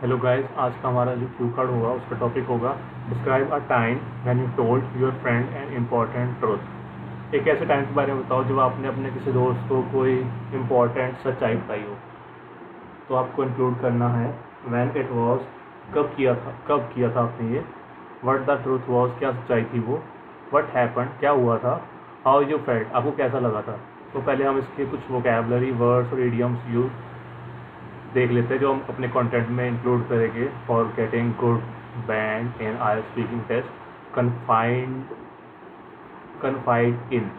Hello guys, आज का हमारा जो क्यू कार्ड होगा उसका टॉपिक होगा describe a time when you told your friend an important truth. एक ऐसे टाइम के बारे में बताओ जब आपने अपने किसी दोस्त को कोई इम्पॉर्टेंट सच्चाई बताई हो। तो आपको इंक्लूड करना है व्हेन इट वाज, कब किया था आपने ये, व्हाट द ट्रूथ वाज, क्या सच्चाई थी वो, व्हाट हैपेंड, क्या हुआ था, हाउ यू फेल्ट, आपको कैसा लगा था। तो पहले हम इसके कुछ वोकेबलरी वर्ड्स और इडियम्स यूज देख लेते हैं जो हम अपने कंटेंट में इंक्लूड करेंगे for getting good band in I speaking test. Confined, confide in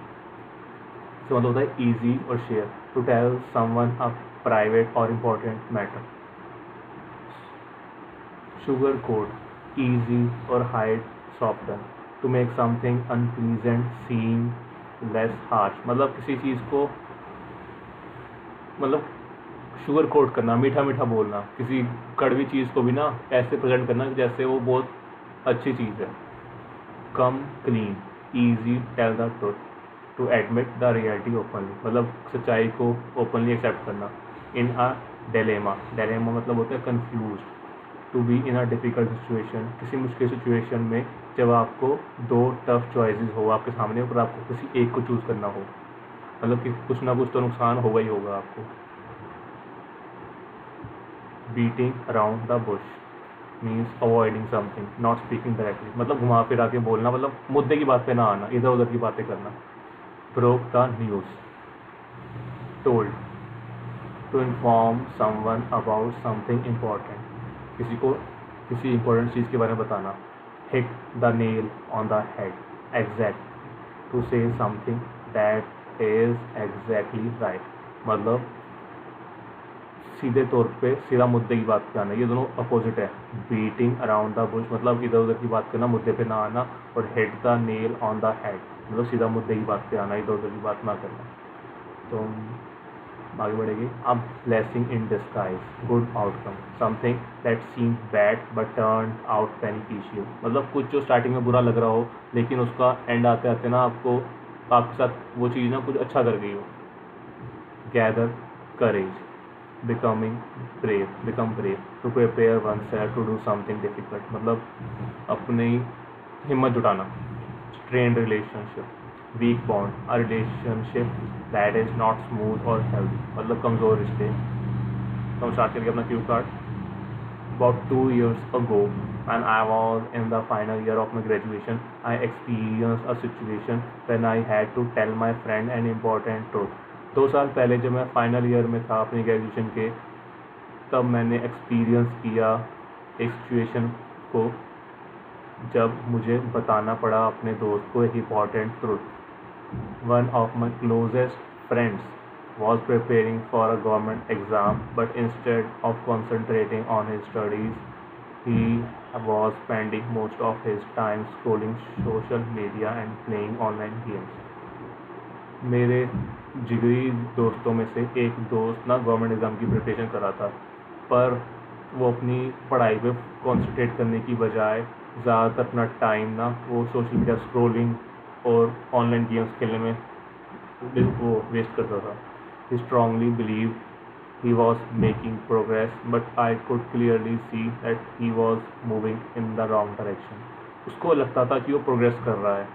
से मतलब होता है ईजी और share, to tell someone a private और important matter. Sugar coat, easy और hide, soften, to make something unpleasant seem less harsh, मतलब किसी चीज़ को, मतलब शुगर कोट करना, मीठा मीठा बोलना, किसी कड़वी चीज़ को भी ना ऐसे प्रेजेंट करना कि जैसे वो बहुत अच्छी चीज़ है। Come clean, easy, tell the truth, to admit the reality openly, मतलब सच्चाई को ओपनली एक्सेप्ट करना। इन अ डेलेमा, डेलेमा मतलब होता है confuse, to be in a difficult situation, किसी मुश्किल सिचुएशन में जब आपको दो टफ चॉइसेस हो आपके सामने पर आपको किसी एक को चूज़ करना हो, मतलब कि कुछ ना कुछ तो नुकसान होगा ही होगा आपको। Beating around the Bush means avoiding something, not speaking directly, मतलब घुमा फिरा के बोलना, मतलब मुद्दे की बात पे ना आना, इधर उधर की बातें करना। Broke the news, told, to inform someone about something important, किसी को किसी इंपॉर्टेंट चीज़ के बारे में बताना। Hit the nail on the head, exact, to say something that is exactly right, मतलब सीधे तौर पे सीधा मुद्दे की बात पे आना, ये दोनों अपोजिट है। बीटिंग अराउंड द बुश मतलब इधर उधर की बात करना, मुद्दे पे ना आना, और hit the nail on the head मतलब सीधा मुद्दे की बात पे आना, इधर उधर की बात ना करना। तो आगे बढ़ेगी। अब blessing in disguise, good outcome, something that seem bad but turn out beneficial, मतलब कुछ जो स्टार्टिंग में बुरा लग रहा हो लेकिन उसका एंड आते आते ना आपके साथ वो चीज़ ना कुछ अच्छा कर गई हो। Gather courage, becoming become brave, to prepare oneself to do something difficult, मतलब अपनी हिम्मत जुटाना। strained relationship, weak bond, a relationship that is not smooth or healthy, मतलब कमज़ोर रिश्ते। तो हम स्टार्ट करेंगे अपना Q card. About 2 years ago, when I was in the final year of my graduation, I experienced a situation when I had to tell my friend an important truth. 2 साल पहले जब मैं फाइनल ईयर में था अपनी graduation के, तब मैंने एक्सपीरियंस किया एक सिचुएशन को जब मुझे बताना पड़ा अपने दोस्त को एक important truth. One of my closest friends was preparing for a government exam, but instead of concentrating on his studies, he was spending most of his time scrolling social media and playing online games. मेरे जिगरी दोस्तों में से एक दोस्त ना government exam की preparation कर रहा था, पर वो अपनी पढ़ाई पे कंसंट्रेट करने की बजाय ज़्यादातर अपना टाइम ना वो सोशल मीडिया स्क्रॉलिंग और ऑनलाइन गेम्स खेलने में वो वेस्ट करता था। He strongly believe he was making progress, but I could clearly see that he was moving in the wrong direction. उसको लगता था कि वो प्रोग्रेस कर रहा है,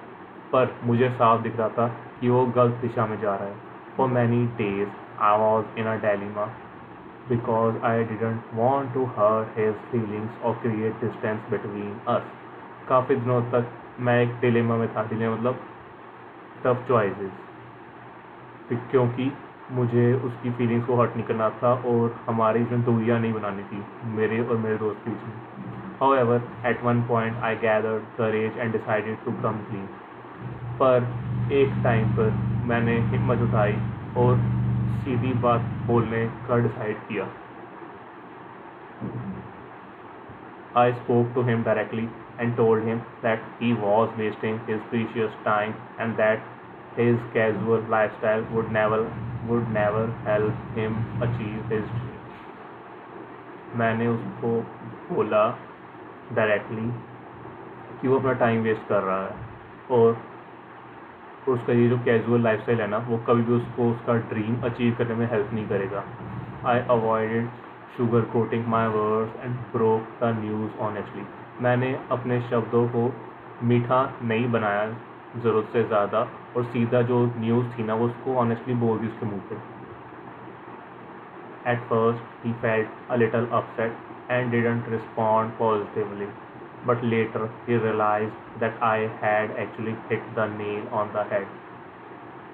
पर मुझे साफ दिख रहा था कि वो गलत दिशा में जा रहा है। For many days I was in a dilemma because I didn't want to hurt his feelings or create distance between us. काफ़ी दिनों तक मैं एक डिलेमा में था, डिलेमा मतलब टफ चॉइसेस, क्योंकि मुझे उसकी फीलिंग्स को हर्ट नहीं करना था और हमारी इसमें दूरियाँ नहीं बनानी थी मेरे और मेरे दोस्त के बीच में। However, at one point I gathered courage and decided to come clean. पर एक टाइम पर मैंने हिम्मत उठाई और सीधी बात बोलने का डिसाइड किया। I spoke to him directly and told him that he was wasting his precious time and that his casual lifestyle would never help him achieve his dream. मैंने उसको बोला डायरेक्टली कि वो अपना टाइम वेस्ट कर रहा है और उसका ये जो कैजुअल लाइफस्टाइल है ना वो कभी भी उसको उसका ड्रीम अचीव करने में हेल्प नहीं करेगा। I avoided sugar coating my words and broke the news honestly. मैंने अपने शब्दों को मीठा नहीं बनाया ज़रूरत से ज़्यादा, और सीधा जो न्यूज़ थी ना वो उसको ऑनेस्टली बोल दी उसके मुंह पे। At first, he felt a little upset and didn't respond positively. But later, he realized that I had actually hit the nail on the head.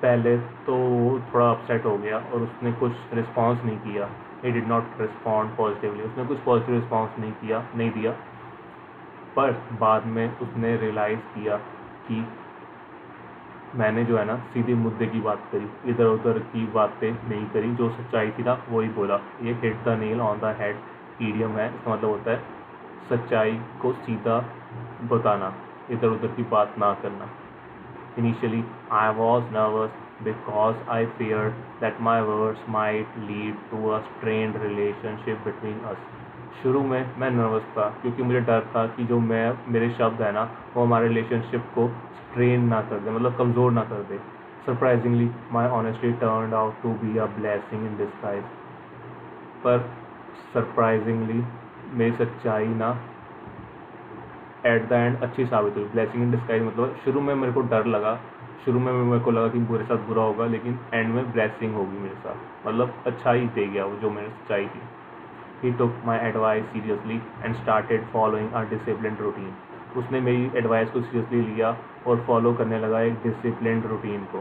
पहले तो वो थोड़ा अपसेट हो गया और उसने कुछ रिस्पॉन्स नहीं किया। He did not respond positively. उसने कुछ पॉजिटिव रिस्पॉन्स नहीं दिया। पर बाद में उसने रियलाइज़ किया कि मैंने जो है ना सीधे मुद्दे की बात करी, इधर उधर की बातें नहीं करी, जो सच्चाई थी ना वही बोला। ये hit the nail on the head idiom है, इसका मतलब होता है सच्चाई को सीधा बताना, इधर उधर की बात ना करना। Initially, I was nervous because I feared that my words might lead to a strained relationship between us. शुरू में मैं नर्वस था क्योंकि मुझे डर था कि जो मेरे शब्द है ना वो हमारे रिलेशनशिप को स्ट्रेन ना कर दे, मतलब कमज़ोर ना कर दे। Surprisingly my honestly turned out to be a blessing in disguise. पर सरप्राइजिंगली मेरी सच्चाई ना एट द एंड अच्छी साबित हुई। ब्लेसिंग इन डिस्गाइज मतलब शुरू में मेरे को डर लगा, शुरू में मेरे को लगा कि मेरे साथ बुरा होगा, लेकिन एंड में ब्लेसिंग होगी मेरे साथ, मतलब अच्छा ही दे गया वो जो मेरी सच्चाई थी। He took my advice seriously and started following a disciplined routine. उसने मेरी एडवाइस को सीरियसली लिया और फॉलो करने लगा एक डिसिप्लिन्ड रूटीन को।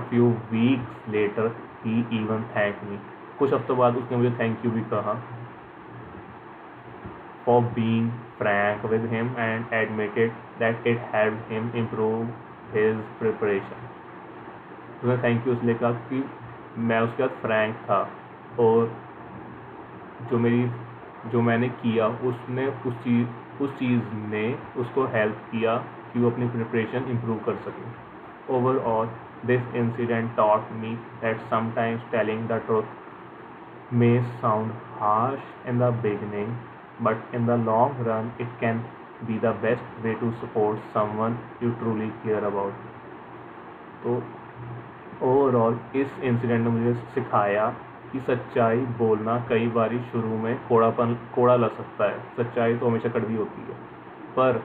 A few weeks later he even thanked me. कुछ हफ्तों बाद उसने मुझे थैंक यू भी कहा for being frank with him and admitted that it helped him improve his preparation. उसने थैंक यू इसलिए कहा कि मैं उसके साथ फ्रैंक था और जो मैंने किया उसने उस चीज़ ने उसको हेल्प किया कि वो अपनी प्रिपरेशन इम्प्रूव कर सके। Overall this incident taught me that sometimes telling the truth may sound harsh in the beginning, but in the long run it can be the best way to support someone you truly care about. तो overall इस incident ने मुझे सिखाया कि सच्चाई बोलना कई बारी शुरू में कोड़ा लग सकता है, सच्चाई तो हमेशा कड़वी होती है, पर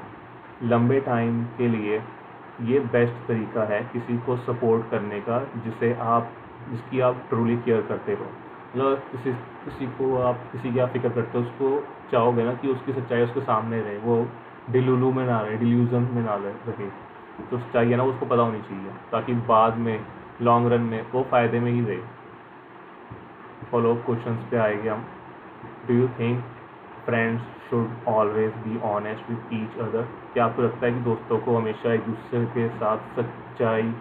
लंबे टाइम के लिए ये बेस्ट तरीका है किसी को सपोर्ट करने का जिसकी आप ट्रूली केयर करते हो। मतलब किसी की आप फिक्र करते हो, उसको चाहोगे ना कि उसकी सच्चाई उसके सामने रहे, वो डिल्यूजन में ना रहे। तो सच्चाई है ना उसको पता होनी चाहिए ताकि बाद में लॉन्ग रन में वो फ़ायदे में ही रहे। फॉलो अप क्वेश्चंस पे आएंगे हम। Do you think friends should always be honest with each other? क्या आपको लगता है कि दोस्तों को हमेशा एक दूसरे के साथ सच्चाई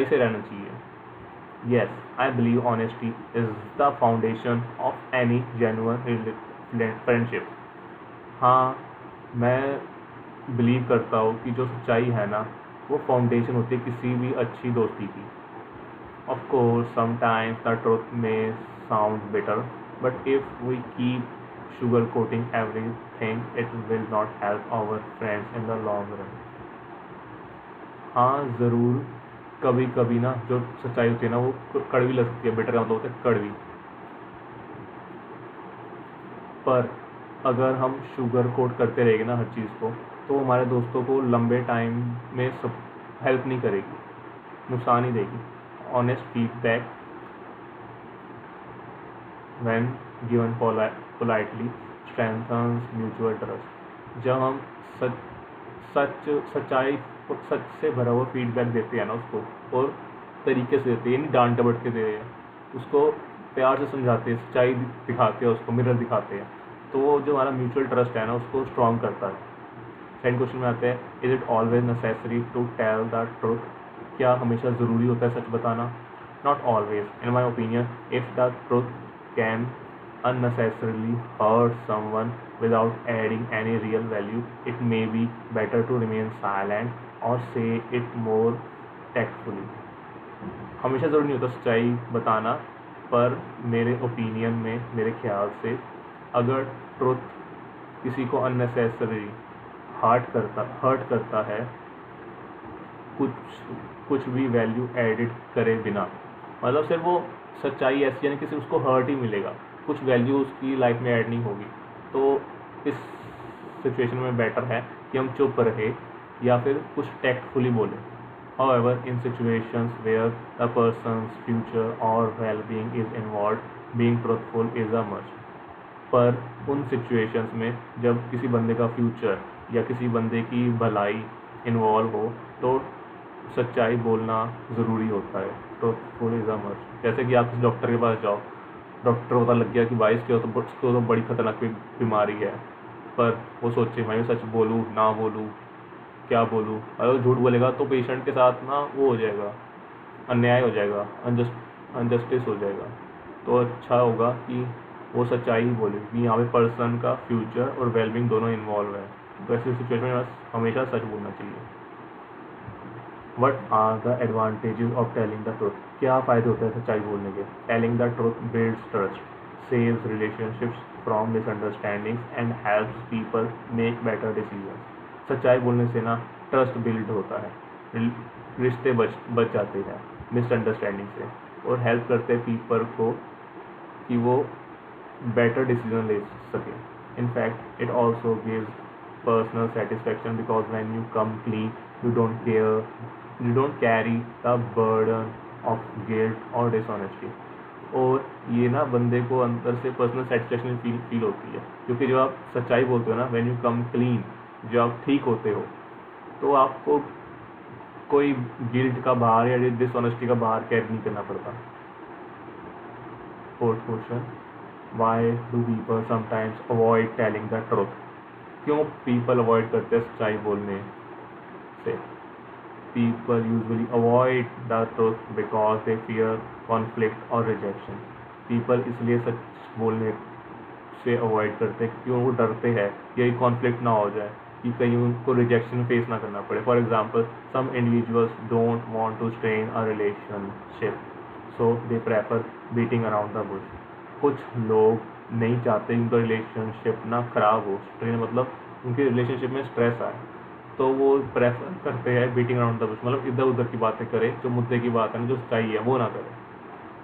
से रहना चाहिए? Yes, I believe honesty is the foundation of any genuine friendship. हाँ, मैं बिलीव करता हूँ कि जो सच्चाई है ना वो फाउंडेशन होती है किसी भी अच्छी दोस्ती की। Of course, sometimes the truth may sound bitter, but if we keep sugarcoating everything, it will not help our friends in the long run. हाँ ज़रूर, कभी कभी ना जो सच्चाई होती है ना वो कड़वी लग सकती है, बेटर का मतलब होता है कड़वी। पर अगर हम शुगर कोट करते रहेंगे ना हर चीज़ को, तो हमारे दोस्तों को लंबे टाइम में सब हेल्प नहीं करेगी, नुकसान ही देगी। Honest feedback when given politely strengthens mutual trust. जब हम सच से भरा हुआ फीडबैक देते हैं ना उसको, और तरीके से देते हैं, यानी डांट डपट के दे रहे हैं, उसको प्यार से समझाते हैं, सच्चाई दिखाते हैं, उसको मिरर दिखाते हैं, तो वो जो हमारा म्यूचुअल ट्रस्ट है ना उसको स्ट्रॉन्ग करता है। सेकंड क्वेश्चन में आते हैं, is it always necessary to tell the truth? क्या हमेशा ज़रूरी होता है सच बताना? Not always, in my opinion. If the truth can unnecessarily hurt someone without adding any real value, it may be better to remain silent or say it more tactfully. हमेशा ज़रूरी नहीं होता सच्चाई बताना, पर मेरे ओपिनियन में, मेरे ख्याल से, अगर ट्रुथ किसी को अननेसेसरी हर्ट करता है कुछ भी वैल्यू एडिट करे बिना, मतलब सिर्फ वो सच्चाई ऐसी है कि सिर्फ उसको हर्ट ही मिलेगा, कुछ वैल्यू उसकी लाइफ में ऐड नहीं होगी। तो इस सिचुएशन में बेटर है कि हम चुप रहे या फिर कुछ टैक्टफुली बोलें। However, in situations where a person's future or well-being is involved, being truthful is a must. पर उन सिचुएशंस में जब किसी बंदे का फ्यूचर या किसी बंदे की भलाई इन्वॉल्व हो तो सच्चाई बोलना ज़रूरी होता है। Truthful is a must. जैसे कि आप किसी डॉक्टर के पास जाओ, डॉक्टर पता लग गया कि भाई इसको तो बड़ी खतरनाक बीमारी है, पर वो सोचे मैं सच बोलूँ ना बोलूँ, क्या बोलूँ। अगर झूठ बोलेगा तो पेशेंट के साथ ना वो हो जाएगा, अन्याय हो जाएगा, अनजस्टिस हो जाएगा। तो अच्छा होगा कि वो सच्चाई ही बोले कि यहाँ पे पर्सन का फ्यूचर और वेलबींग दोनों इन्वॉल्व है। तो ऐसी सिचुएशन में हमेशा सच बोलना चाहिए। What are the advantages of telling the truth? क्या फ़ायदे होते हैं सच्चाई बोलने के? Telling the truth builds trust, saves relationships from misunderstandings and helps people make better decisions. सच्चाई बोलने से ना ट्रस्ट बिल्ड होता है, रिश्ते बच जाते हैं मिसअंडरस्टैंडिंग से, और हेल्प करते हैं पीपल को कि वो बेटर डिसीजन ले सके। In fact it also gives personal satisfaction because when you come clean you don't carry the burden of guilt और डिसऑनेस्टी। और ये ना बंदे को अंदर से पर्सनल सेटिस्फैक्शन फील होती है, क्योंकि जब आप सच्चाई बोलते हो ना, व्हेन यू कम क्लीन, जब आप ठीक होते हो तो आपको कोई गिल्ट का भार या डिसऑनेस्टी का भार कैरी नहीं करना पड़ता। Fourth question, why do people sometimes avoid telling the truth? क्यों पीपल अवॉइड करते हैं सच्चाई बोलने से? People usually avoid the truth because they fear conflict और रिजेक्शन। पीपल इसलिए सच बोलने से अवॉइड करते हैं क्यों वो डरते हैं यही कॉन्फ्लिक्ट ना हो जाए, कि कहीं उनको रिजेक्शन फेस ना करना पड़े। For example, some individuals don't want to strain a relationship so they prefer beating around the bush. कुछ लोग नहीं चाहते उनका रिलेशनशिप ना खराब हो, स्ट्रेन मतलब उनके रिलेशनशिप में स्ट्रेस आए, तो वो प्रेफर करते हैं बीटिंग अराउंड द बुश, मतलब इधर उधर की बातें करें, जो मुद्दे की बात है ना, जो सच्चाई है वो ना करें।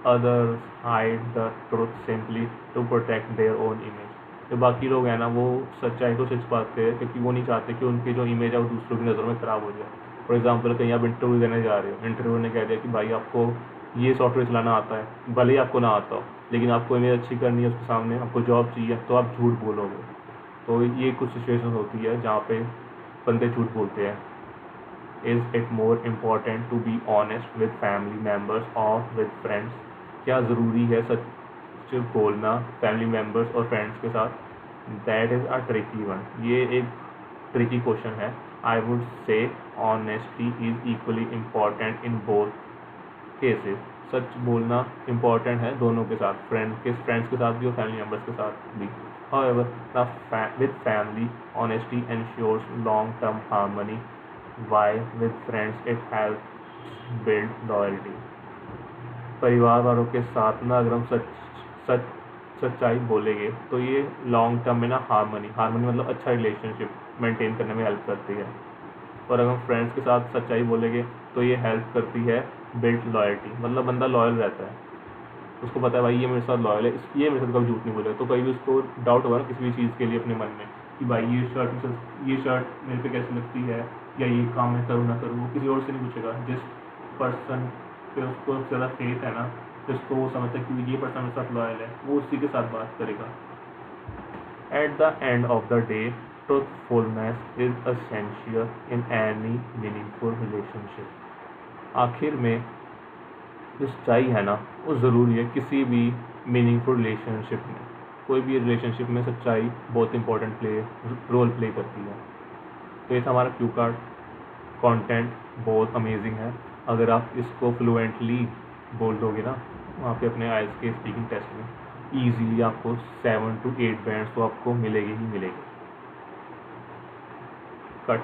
Others hide the truth simply to protect their own image. जो बाकी लोग हैं ना, वो सच्चाई को छिप पाते हैं क्योंकि वो नहीं चाहते कि उनकी जो इमेज है वो दूसरों की नज़रों में ख़राब हो जाए। फॉर एग्जांपल, कहीं आप इंटरव्यू देने जा रहे हो, इंटरव्यू ने कह दिया कि भाई आपको ये सॉफ्टवेयर चलाना आता है, भले ही आपको ना आता हो, लेकिन आपको इमेज अच्छी करनी है उसके सामने, आपको जॉब चाहिए, तो आप झूठ बोलोगे। तो ये कुछ सिचुएशन होती है जहाँ पे बंदे झूठ बोलते हैं। Is it more important to be honest with family members और विद फ्रेंड्स? क्या ज़रूरी है सच बोलना फैमिली मेम्बर्स और फ्रेंड्स के साथ? That is a tricky one. ये एक ट्रिकी क्वेश्चन है। I would say honesty is equally important in both cases. सच बोलना इम्पॉर्टेंट है दोनों के साथ, फ्रेंड्स के साथ भी और फैमिली मेम्बर्स के साथ भी। However, with family, honesty ensures long-term harmony, while with friends it helps build loyalty. परिवार वालों के साथ ना अगर हम सच्चाई बोलेंगे तो ये लॉन्ग टर्म में ना हार्मनी मतलब अच्छा रिलेशनशिप मेंटेन करने में हेल्प करती है। और अगर हम फ्रेंड्स के साथ सच्चाई बोलेंगे तो ये हेल्प करती है बिल्ड लॉयल्टी, मतलब बंदा लॉयल रहता है, उसको पता है भाई ये मेरे साथ लॉयल है, ये मेरे साथ कभी झूठ नहीं बोलेगा। तो कहीं भी उसको डाउट होगा ना किसी भी चीज़ के लिए अपने मन में कि भाई ये शर्ट मेरे पे कैसी लगती है या ये काम मैं करूँ ना करूँ, वो किसी और से नहीं पूछेगा। जिस पर्सन पे उसको ज़्यादा फेथ है ना, जिसको वो समझता है कि ये पर्सन मेरे साथ लॉयल है, वो उसी के साथ बात करेगा। At the end of the day, truthfulness is essential in any meaningful relationship. आखिर में जो सच्चाई है ना वो ज़रूरी है किसी भी मीनिंगफुल रिलेशनशिप में। कोई भी रिलेशनशिप में सच्चाई बहुत इंपॉर्टेंट रोल प्ले करती है। तो ये था हमारा क्यू कार्ड। कंटेंट बहुत अमेजिंग है। अगर आप इसको फ्लुएंटली बोल दोगे ना वहाँ पे अपने आइल्स के स्पीकिंग टेस्ट में, ईजीली आपको 7 to 8 बैंड्स तो आपको मिलेगी ही मिलेगी। कट।